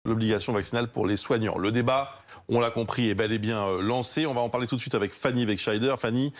l'obligation vaccinale pour les soignants. Le débat, on l'a compris, est bel et bien lancé. On va en parler tout de suite avec Fanny Wegscheider. Fanny,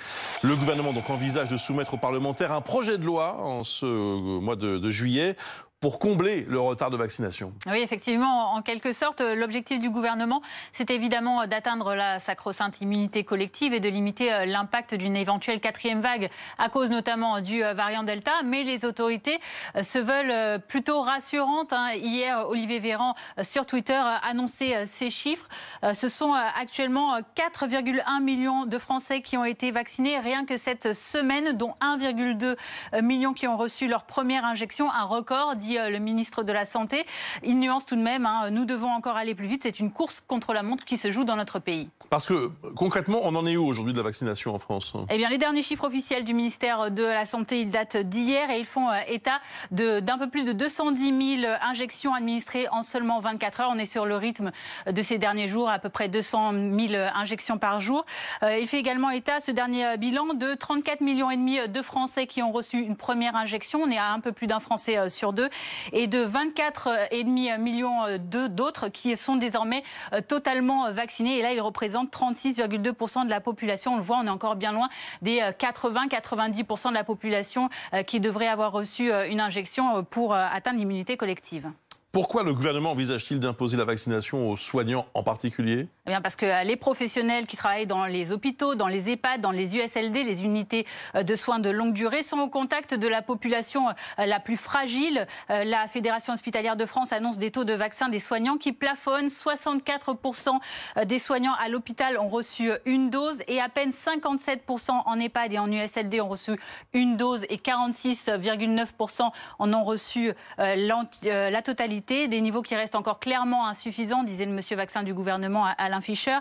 le gouvernement donc envisage de soumettre aux parlementaires un projet de loi en ce mois de juillet pour combler le retard de vaccination. Oui, effectivement, en quelque sorte, l'objectif du gouvernement, c'est évidemment d'atteindre la sacro-sainte immunité collective et de limiter l'impact d'une éventuelle 4e vague, à cause notamment du variant Delta. Mais les autorités se veulent plutôt rassurantes. Hier, Olivier Véran, sur Twitter, annonçait ces chiffres. Ce sont actuellement 4,1 millions de Français qui ont été vaccinés rien que cette semaine, dont 1,2 million qui ont reçu leur première injection, un record, dit le ministre de la Santé. Il nuance tout de même, nous devons encore aller plus vite. C'est une course contre la montre qui se joue dans notre pays. Parce que concrètement, on en est où aujourd'hui de la vaccination en France? Eh bien, les derniers chiffres officiels du ministère de la Santé, ils datent d'hier et ils font état d'un peu plus de 210 000 injections administrées en seulement 24 heures. On est sur le rythme de ces derniers jours, à peu près 200 000 injections par jour. Il fait également état, ce dernier bilan, de 34,5 millions de Français qui ont reçu une première injection. On est à un peu plus d'un Français sur deux. Et de 24,5 millions d'autres qui sont désormais totalement vaccinés. Et là, ils représentent 36,2% de la population. On le voit, on est encore bien loin des 80-90% de la population qui devrait avoir reçu une injection pour atteindre l'immunité collective. Pourquoi le gouvernement envisage-t-il d'imposer la vaccination aux soignants en particulier? Eh bien parce que les professionnels qui travaillent dans les hôpitaux, dans les EHPAD, dans les USLD, les unités de soins de longue durée, sont au contact de la population la plus fragile. La Fédération hospitalière de France annonce des taux de vaccin des soignants qui plafonnent. 64% des soignants à l'hôpital ont reçu une dose et à peine 57% en EHPAD et en USLD ont reçu une dose et 46,9% en ont reçu la totalité. Des niveaux qui restent encore clairement insuffisants, disait le monsieur vaccin du gouvernement Alain Fischer.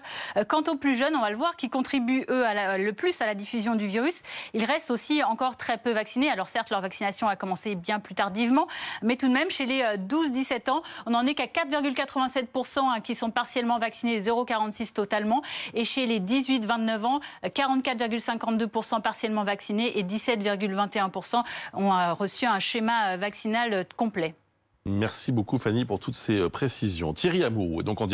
Quant aux plus jeunes, on va le voir, qui contribuent eux le plus à la diffusion du virus, ils restent aussi encore très peu vaccinés. Alors certes, leur vaccination a commencé bien plus tardivement, mais tout de même, chez les 12-17 ans, on n'en est qu'à 4,87% qui sont partiellement vaccinés, 0,46% totalement. Et chez les 18-29 ans, 44,52% partiellement vaccinés et 17,21% ont reçu un schéma vaccinal complet. Merci beaucoup Fanny pour toutes ces précisions. Thierry Amouroux, donc on